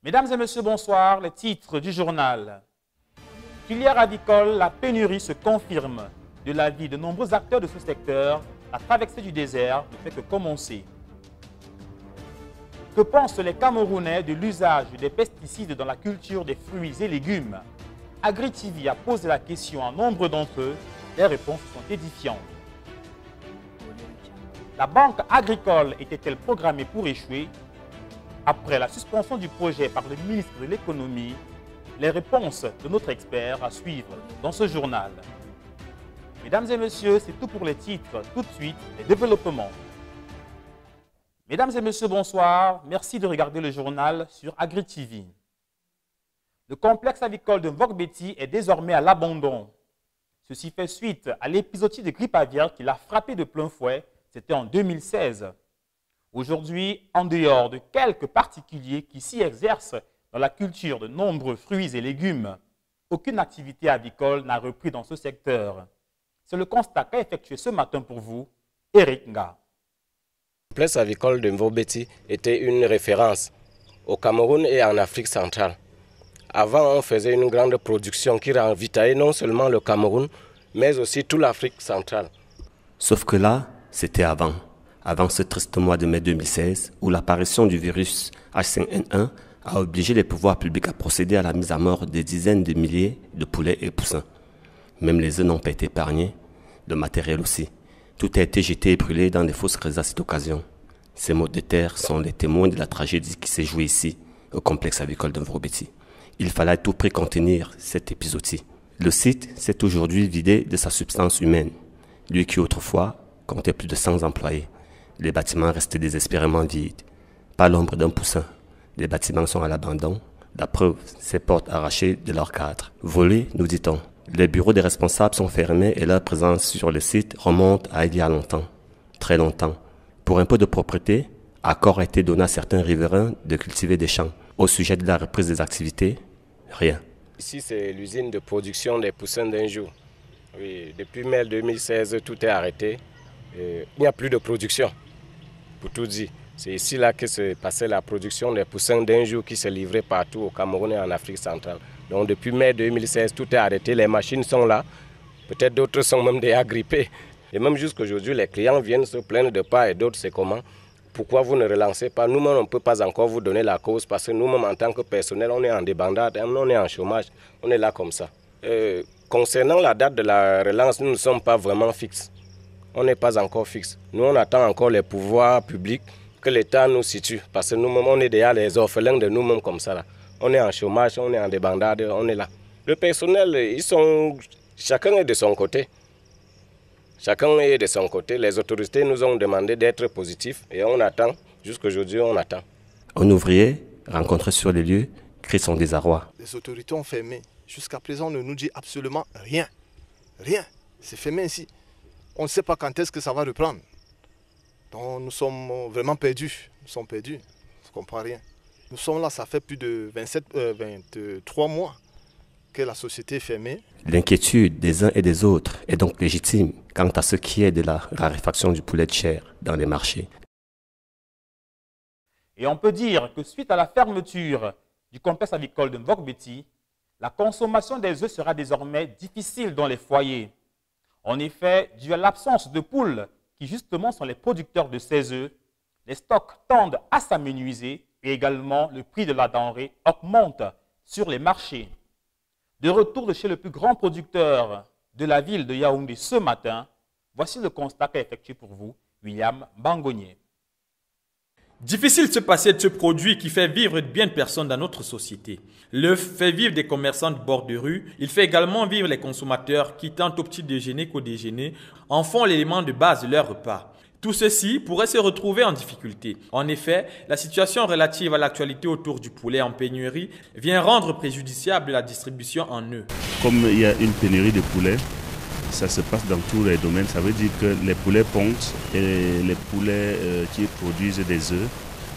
Mesdames et messieurs, bonsoir. Les titres du journal. Filière avicole, la pénurie se confirme. De l'avis de nombreux acteurs de ce secteur, la traversée du désert ne fait que commencer. Que pensent les Camerounais de l'usage des pesticides dans la culture des fruits et légumes? AgriTV a posé la question à nombre d'entre eux. Les réponses sont édifiantes. La banque agricole était-elle programmée pour échouer? Après la suspension du projet par le ministre de l'économie, les réponses de notre expert à suivre dans ce journal. Mesdames et messieurs, c'est tout pour les titres. Tout de suite, les développements. Mesdames et messieurs, bonsoir. Merci de regarder le journal sur AgriTV. Le complexe avicole de Mvogbeti est désormais à l'abandon. Ceci fait suite à l'épisodie de grippe aviaire qui l'a frappé de plein fouet. C'était en 2016. Aujourd'hui, en dehors de quelques particuliers qui s'y exercent dans la culture de nombreux fruits et légumes, aucune activité avicole n'a repris dans ce secteur. C'est le constat qu'a effectué ce matin pour vous, Eric Nga. Le complexe avicole de Mvogbeti était une référence au Cameroun et en Afrique centrale. Avant, on faisait une grande production qui ravitaillait non seulement le Cameroun, mais aussi toute l'Afrique centrale. Sauf que là, c'était avant ce triste mois de mai 2016, où l'apparition du virus H5N1 a obligé les pouvoirs publics à procéder à la mise à mort des dizaines de milliers de poulets et poussins. Même les œufs n'ont pas été épargnés, le matériel aussi. Tout a été jeté et brûlé dans des fosses à cette occasion. Ces mots de terre sont les témoins de la tragédie qui s'est jouée ici, au complexe avicole de Mvogbeti. Il fallait à tout prix contenir cet épisode-ci. Le site s'est aujourd'hui vidé de sa substance humaine, lui qui autrefois comptait plus de 100 employés. Les bâtiments restaient désespérément vides. Pas l'ombre d'un poussin. Les bâtiments sont à l'abandon. La preuve, ces portes arrachées de leurs cadres. Volées, nous dit-on. Les bureaux des responsables sont fermés et leur présence sur le site remonte à il y a longtemps. Très longtemps. Pour un peu de propreté, accord a été donné à certains riverains de cultiver des champs. Au sujet de la reprise des activités, rien. Ici, c'est l'usine de production des poussins d'un jour. Oui, depuis mai 2016, tout est arrêté. Il n'y a plus de production, pour tout dire. C'est ici là que se passait la production des poussins d'un jour qui se livraient partout au Cameroun et en Afrique centrale. Donc depuis mai 2016, tout est arrêté, les machines sont là. Peut-être d'autres sont même déjà grippés. Et même jusqu'aujourd'hui, les clients viennent se plaindre de part et d'autre, c'est comment? Pourquoi vous ne relancez pas? Nous-mêmes, on ne peut pas encore vous donner la cause parce que nous-mêmes, en tant que personnel, on est en débandade, on est en chômage, on est là comme ça. Concernant la date de la relance, nous ne sommes pas vraiment fixes. On n'est pas encore fixe. Nous, on attend encore les pouvoirs publics que l'État nous situe. Parce que nous-mêmes, on est déjà les orphelins de nous-mêmes comme ça. Là. On est en chômage, on est en débandade, on est là. Le personnel, chacun est de son côté. Chacun est de son côté. Les autorités nous ont demandé d'être positifs et on attend. Jusqu'aujourd'hui, on attend. Un ouvrier rencontré sur les lieux crie son désarroi. Les autorités ont fermé. Jusqu'à présent, on ne nous dit absolument rien. Rien. C'est fermé ici. On ne sait pas quand est-ce que ça va reprendre. Donc nous sommes vraiment perdus. Nous sommes perdus. On ne comprend rien. Nous sommes là, ça fait plus de 23 mois que la société est fermée. L'inquiétude des uns et des autres est donc légitime quant à ce qui est de la raréfaction du poulet de chair dans les marchés. Et on peut dire que suite à la fermeture du complexe avicole de Mvogbeti, la consommation des œufs sera désormais difficile dans les foyers. En effet, dû à l'absence de poules, qui justement sont les producteurs de ces œufs, les stocks tendent à s'amenuiser et également le prix de la denrée augmente sur les marchés. De retour de chez le plus grand producteur de la ville de Yaoundé ce matin, voici le constat qu'a effectué pour vous William Bangonier. Difficile de se passer de ce produit qui fait vivre bien de personnes dans notre société. L'œuf fait vivre des commerçants de bord de rue. Il fait également vivre les consommateurs qui, tant au petit déjeuner qu'au déjeuner, en font l'élément de base de leur repas. Tout ceci pourrait se retrouver en difficulté. En effet, la situation relative à l'actualité autour du poulet en pénurie vient rendre préjudiciable la distribution en œufs. Comme il y a une pénurie de poulets, ça se passe dans tous les domaines. Ça veut dire que les poulets pondent et les poulets qui produisent des œufs.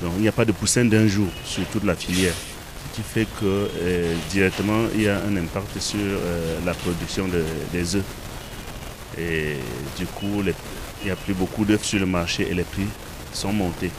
Donc il n'y a pas de poussin d'un jour sur toute la filière. Ce qui fait que directement il y a un impact sur la production des œufs. Et du coup, il n'y a plus beaucoup d'œufs sur le marché et les prix sont montés.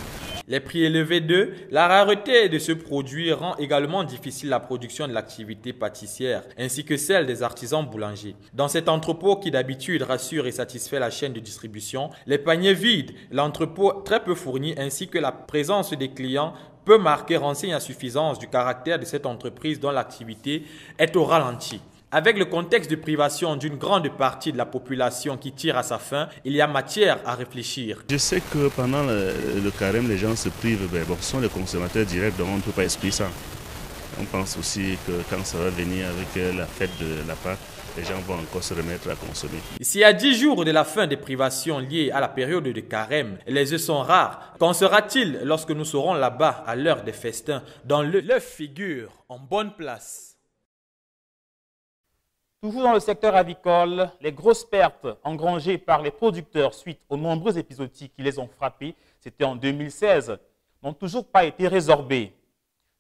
Les prix élevés d'œufs, la rareté de ce produit rend également difficile la production de l'activité pâtissière ainsi que celle des artisans boulangers. Dans cet entrepôt qui d'habitude rassure et satisfait la chaîne de distribution, les paniers vides, l'entrepôt très peu fourni ainsi que la présence des clients peut marquer renseigne insuffisance du caractère de cette entreprise dont l'activité est au ralenti. Avec le contexte de privation d'une grande partie de la population qui tire à sa fin, il y a matière à réfléchir. Je sais que pendant le carême, les gens se privent, ce sont les consommateurs directs, donc on ne peut pas expliquer ça. On pense aussi que quand ça va venir avec la fête de la Pâque, les gens vont encore se remettre à consommer. Ici, à 10 jours de la fin des privations liées à la période de carême, les œufs sont rares. Qu'en sera-t-il lorsque nous serons là-bas à l'heure des festins, dans l'œuf figure en bonne place? Toujours dans le secteur avicole, les grosses pertes engrangées par les producteurs suite aux nombreux épisodes qui les ont frappés, c'était en 2016, n'ont toujours pas été résorbés.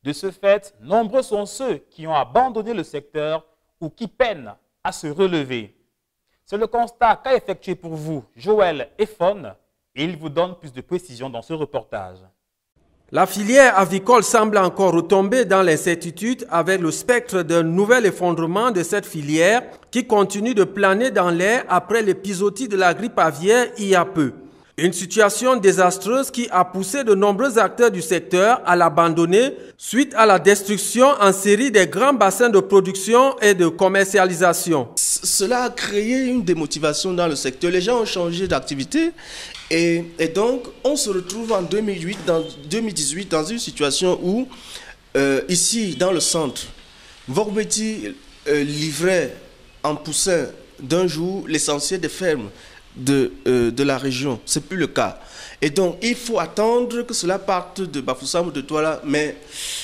De ce fait, nombreux sont ceux qui ont abandonné le secteur ou qui peinent à se relever. C'est le constat qu'a effectué pour vous Joël Effon et il vous donne plus de précisions dans ce reportage. La filière avicole semble encore retomber dans l'incertitude avec le spectre d'un nouvel effondrement de cette filière qui continue de planer dans l'air après l'épisodie de la grippe aviaire il y a peu. Une situation désastreuse qui a poussé de nombreux acteurs du secteur à l'abandonner suite à la destruction en série des grands bassins de production et de commercialisation. Cela a créé une démotivation dans le secteur. Les gens ont changé d'activité et donc on se retrouve en 2018 dans une situation où, ici dans le centre, Mvorbeti livrait en poussin d'un jour l'essentiel des fermes de la région. Ce n'est plus le cas. Et donc, il faut attendre que cela parte de Bafoussam ou de Douala, mais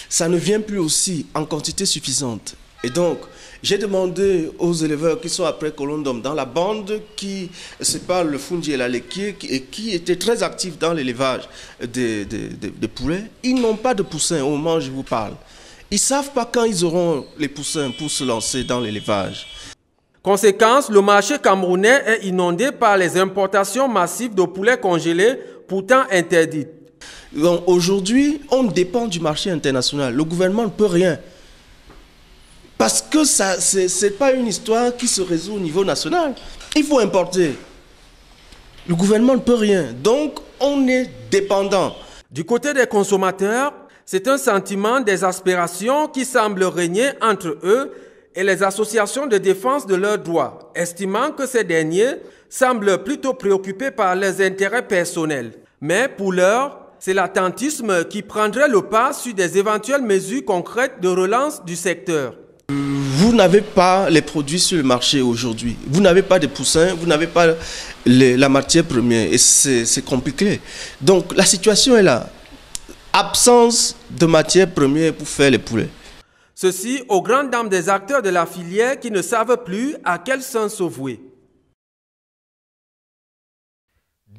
ça ne vient plus aussi en quantité suffisante. Et donc, j'ai demandé aux éleveurs qui sont après Colondom, dans la bande qui sépare le Fundi et la Lekié, et qui étaient très actifs dans l'élevage des poulets, ils n'ont pas de poussins au moment où je vous parle. Ils ne savent pas quand ils auront les poussins pour se lancer dans l'élevage. Conséquence, le marché camerounais est inondé par les importations massives de poulets congelés, pourtant interdites. Aujourd'hui, on dépend du marché international. Le gouvernement ne peut rien. Parce que ce n'est pas une histoire qui se résout au niveau national. Il faut importer. Le gouvernement ne peut rien. Donc, on est dépendant. Du côté des consommateurs, c'est un sentiment d'exaspération qui semble régner entre eux et les associations de défense de leurs droits, estimant que ces derniers semblent plutôt préoccupés par leurs intérêts personnels. Mais pour l'heure, c'est l'attentisme qui prendrait le pas sur des éventuelles mesures concrètes de relance du secteur. Vous n'avez pas les produits sur le marché aujourd'hui. Vous n'avez pas de poussins, vous n'avez pas la matière première et c'est compliqué. Donc la situation est là. Absence de matière première pour faire les poulets. Ceci aux grandes dames des acteurs de la filière qui ne savent plus à quel sens se vouer.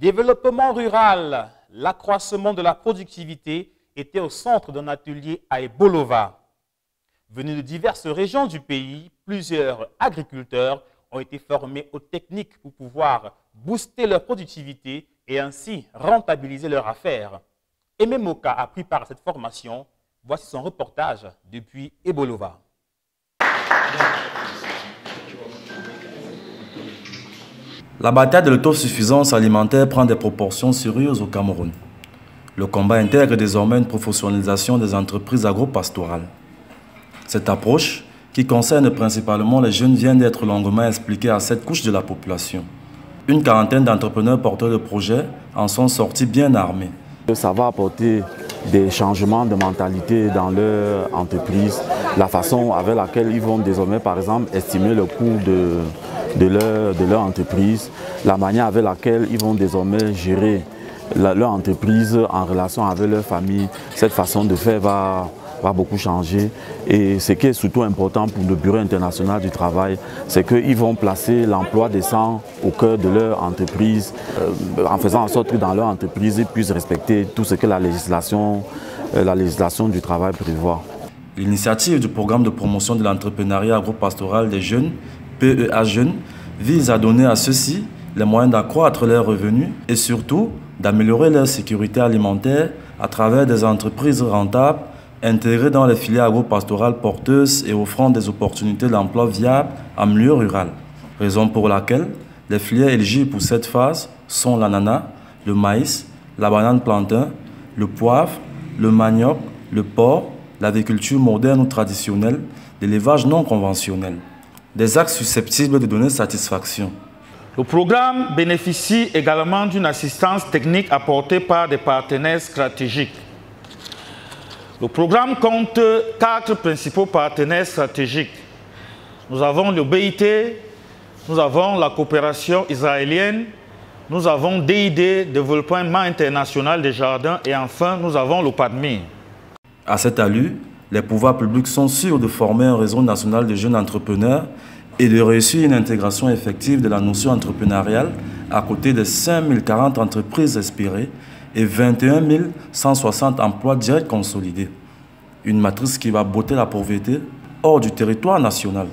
Développement rural, l'accroissement de la productivité était au centre d'un atelier à Ebolova. Venus de diverses régions du pays, plusieurs agriculteurs ont été formés aux techniques pour pouvoir booster leur productivité et ainsi rentabiliser leurs affaires. Aimé Moka a pris part à cette formation. Voici son reportage depuis Ebolova. La bataille de l'autosuffisance alimentaire prend des proportions sérieuses au Cameroun. Le combat intègre désormais une professionnalisation des entreprises agro-pastorales. Cette approche, qui concerne principalement les jeunes, vient d'être longuement expliquée à cette couche de la population. Une quarantaine d'entrepreneurs porteurs de projets en sont sortis bien armés. Ça va apporter des changements de mentalité dans leur entreprise, la façon avec laquelle ils vont désormais, par exemple, estimer le coût de leur entreprise, la manière avec laquelle ils vont désormais gérer leur entreprise en relation avec leur famille. Cette façon de faire va beaucoup changer. Et ce qui est surtout important pour le Bureau international du travail, c'est qu'ils vont placer l'emploi décent au cœur de leur entreprise, en faisant en sorte que dans leur entreprise, ils puissent respecter tout ce que la législation du travail prévoit. L'initiative du programme de promotion de l'entrepreneuriat agropastoral des jeunes, PEA Jeunes, vise à donner à ceux-ci les moyens d'accroître leurs revenus et surtout d'améliorer leur sécurité alimentaire à travers des entreprises rentables intégrées dans les filières agro-pastorales porteuses et offrant des opportunités d'emploi viables en milieu rural. Raison pour laquelle les filières éligibles pour cette phase sont l'ananas, le maïs, la banane plantain, le poivre, le manioc, le porc, l'agriculture moderne ou traditionnelle, l'élevage non conventionnel. Des axes susceptibles de donner satisfaction. Le programme bénéficie également d'une assistance technique apportée par des partenaires stratégiques. Le programme compte 4 principaux partenaires stratégiques. Nous avons le BIT, nous avons la coopération israélienne, nous avons DID, Développement International des Jardins, et enfin nous avons le PADMI. À cette allure, les pouvoirs publics sont sûrs de former un réseau national de jeunes entrepreneurs et de réussir une intégration effective de la notion entrepreneuriale à côté de 5040 entreprises inspirées et 21 160 emplois directs consolidés. Une matrice qui va botter la pauvreté hors du territoire national.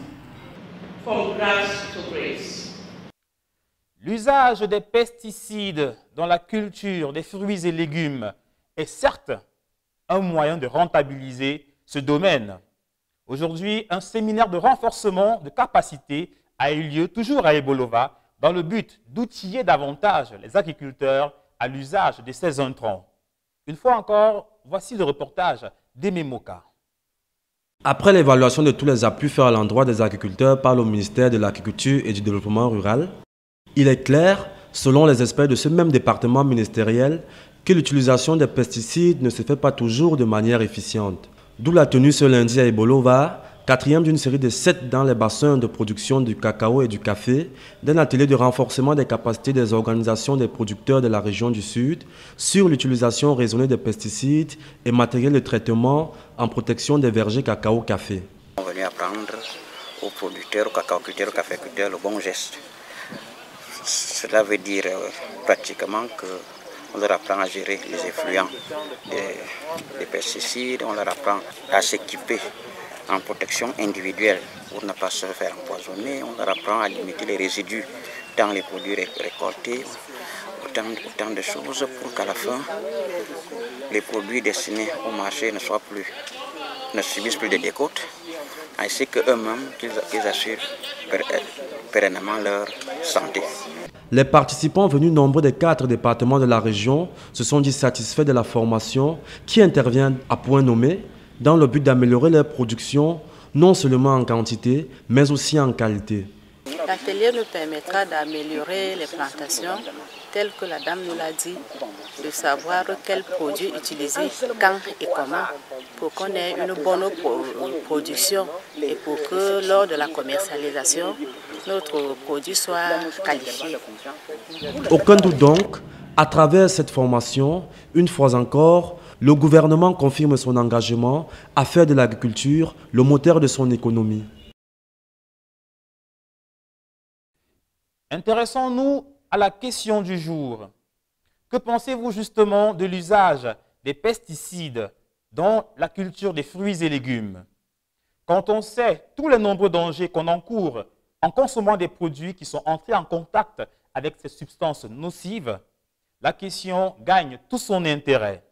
L'usage des pesticides dans la culture des fruits et légumes est certes un moyen de rentabiliser ce domaine. Aujourd'hui, un séminaire de renforcement de capacité a eu lieu toujours à Ebolova dans le but d'outiller davantage les agriculteurs à l'usage de ces intrants. Une fois encore, voici le reportage d'Aimé Moka. Après l'évaluation de tous les appuis faits à l'endroit des agriculteurs par le ministère de l'Agriculture et du Développement rural, il est clair, selon les experts de ce même département ministériel, que l'utilisation des pesticides ne se fait pas toujours de manière efficiente. D'où la tenue ce lundi à Ebolova, 4e d'une série de 7 dans les bassins de production du cacao et du café, d'un atelier de renforcement des capacités des organisations des producteurs de la région du Sud sur l'utilisation raisonnée des pesticides et matériels de traitement en protection des vergers cacao-café. On est venu apprendre aux producteurs, aux cacaoculteurs, aux caféculteurs le bon geste. Cela veut dire pratiquement qu'on leur apprend à gérer les effluents des pesticides, on leur apprend à s'équiper en protection individuelle pour ne pas se faire empoisonner, on leur apprend à limiter les résidus dans les produits récoltés, autant de choses pour qu'à la fin, les produits destinés au marché ne subissent plus de décotes, ainsi qu'eux-mêmes qu'ils assurent pérennement leur santé. Les participants venus nombreux des 4 départements de la région se sont dit satisfaits de la formation qui intervient à point nommé dans le but d'améliorer leur production, non seulement en quantité, mais aussi en qualité. L'atelier nous permettra d'améliorer les plantations, telles que la dame nous l'a dit, de savoir quels produits utiliser, quand et comment, pour qu'on ait une bonne production et pour que lors de la commercialisation, notre produit soit qualifié. Aucun doute donc, à travers cette formation, une fois encore, le gouvernement confirme son engagement à faire de l'agriculture le moteur de son économie. Intéressons-nous à la question du jour. Que pensez-vous justement de l'usage des pesticides dans la culture des fruits et légumes? Quand on sait tous les nombreux dangers qu'on encourt en consommant des produits qui sont entrés en contact avec ces substances nocives, la question gagne tout son intérêt.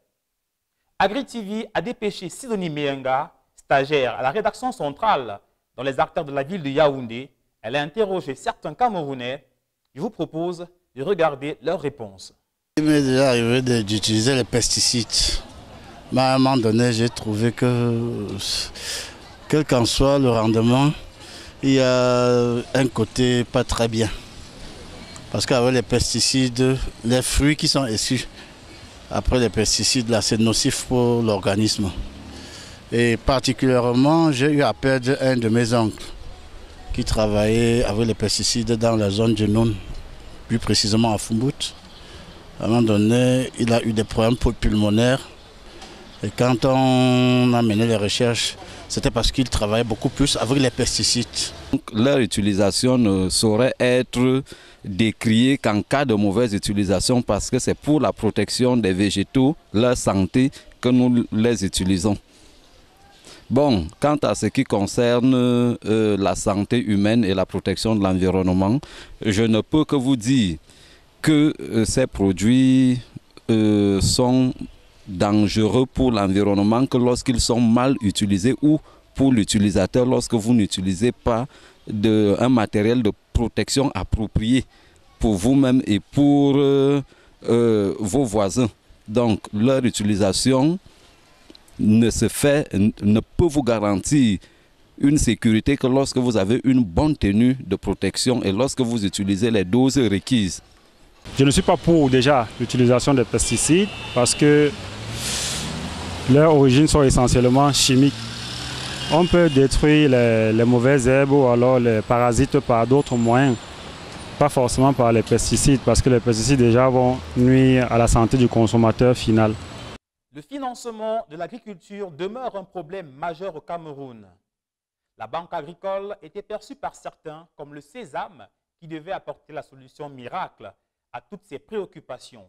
AgriTV a dépêché Sidonie Meyenga, stagiaire à la rédaction centrale dans les artères de la ville de Yaoundé. Elle a interrogé certains Camerounais. Je vous propose de regarder leurs réponses. Il m'est déjà arrivé d'utiliser les pesticides. Mais à un moment donné, j'ai trouvé que, quel qu'en soit le rendement, il y a un côté pas très bien. Parce qu'avec les pesticides, les fruits qui sont issus après les pesticides, là, c'est nocif pour l'organisme. Et particulièrement, j'ai eu à perdre un de mes oncles qui travaillait avec les pesticides dans la zone de Noun, plus précisément à Fumbout. À un moment donné, il a eu des problèmes pulmonaires. Et quand on a mené les recherches, c'était parce qu'il travaillait beaucoup plus avec les pesticides. Donc, leur utilisation ne saurait être décriée qu'en cas de mauvaise utilisation parce que c'est pour la protection des végétaux, leur santé, que nous les utilisons. Bon, quant à ce qui concerne la santé humaine et la protection de l'environnement, je ne peux que vous dire que ces produits sont dangereux pour l'environnement que lorsqu'ils sont mal utilisés ou pour l'utilisateur lorsque vous n'utilisez pas un matériel de protection approprié pour vous-même et pour vos voisins. Donc leur utilisation ne peut vous garantir une sécurité que lorsque vous avez une bonne tenue de protection et lorsque vous utilisez les doses requises. Je ne suis pas pour déjà l'utilisation des pesticides parce que leurs origines sont essentiellement chimiques. On peut détruire les mauvaises herbes ou alors les parasites par d'autres moyens, pas forcément par les pesticides parce que les pesticides déjà vont nuire à la santé du consommateur final. Le financement de l'agriculture demeure un problème majeur au Cameroun. La banque agricole était perçue par certains comme le sésame qui devait apporter la solution miracle à toutes ces préoccupations.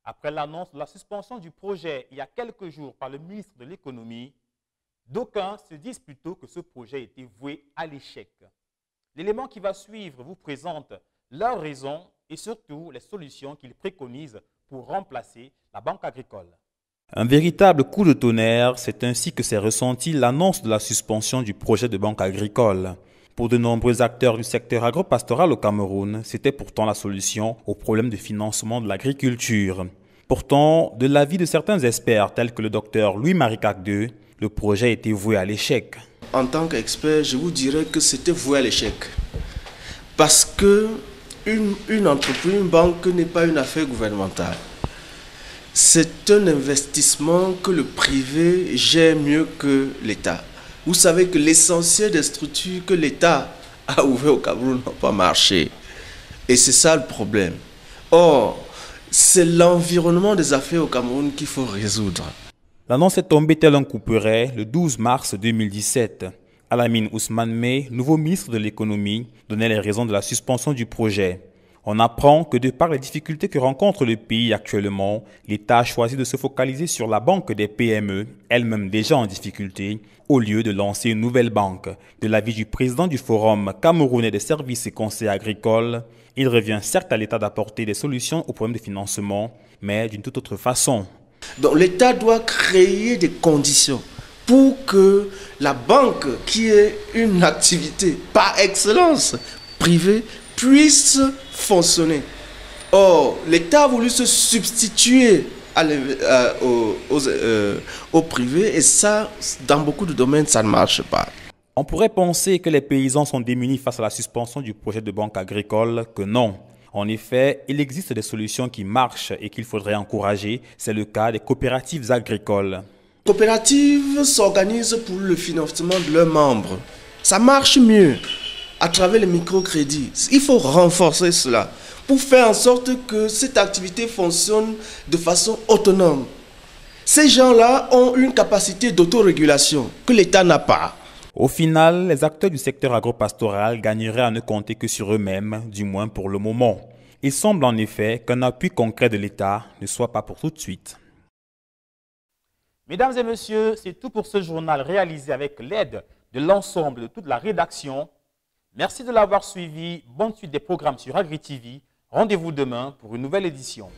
Après l'annonce de la suspension du projet il y a quelques jours par le ministre de l'économie, d'aucuns se disent plutôt que ce projet était voué à l'échec. L'élément qui va suivre vous présente leurs raisons et surtout les solutions qu'ils préconisent pour remplacer la banque agricole. Un véritable coup de tonnerre, c'est ainsi que s'est ressenti l'annonce de la suspension du projet de banque agricole. Pour de nombreux acteurs du secteur agropastoral au Cameroun, c'était pourtant la solution au problème de financement de l'agriculture. Pourtant, de l'avis de certains experts tels que le docteur Louis-Marie Cacdeux, le projet était voué à l'échec. En tant qu'expert, je vous dirais que c'était voué à l'échec. Parce que une entreprise, une banque n'est pas une affaire gouvernementale. C'est un investissement que le privé gère mieux que l'État. Vous savez que l'essentiel des structures que l'État a ouvertes au Cameroun n'ont pas marché. Et c'est ça le problème. Or, c'est l'environnement des affaires au Cameroun qu'il faut résoudre. L'annonce est tombée tel un couperet le 12 mars 2017. Alamine Ousmane May, nouveau ministre de l'économie, donnait les raisons de la suspension du projet. On apprend que de par les difficultés que rencontre le pays actuellement, l'État a choisi de se focaliser sur la banque des PME, elle-même déjà en difficulté, au lieu de lancer une nouvelle banque. De l'avis du président du Forum camerounais des services et conseils agricoles, il revient certes à l'État d'apporter des solutions aux problèmes de financement, mais d'une toute autre façon. Donc l'État doit créer des conditions pour que la banque, qui est une activité par excellence privée, puisse fonctionner. Or, l'État a voulu se substituer au privé et ça, dans beaucoup de domaines, ça ne marche pas. On pourrait penser que les paysans sont démunis face à la suspension du projet de banque agricole, que non. En effet, il existe des solutions qui marchent et qu'il faudrait encourager. C'est le cas des coopératives agricoles. Les coopératives s'organisent pour le financement de leurs membres. Ça marche mieux à travers les microcrédits. Il faut renforcer cela pour faire en sorte que cette activité fonctionne de façon autonome. Ces gens-là ont une capacité d'autorégulation que l'État n'a pas. Au final, les acteurs du secteur agropastoral gagneraient à ne compter que sur eux-mêmes, du moins pour le moment. Il semble en effet qu'un appui concret de l'État ne soit pas pour tout de suite. Mesdames et messieurs, c'est tout pour ce journal réalisé avec l'aide de l'ensemble de toute la rédaction. Merci de l'avoir suivi. Bonne suite des programmes sur AgriTV. Rendez-vous demain pour une nouvelle édition.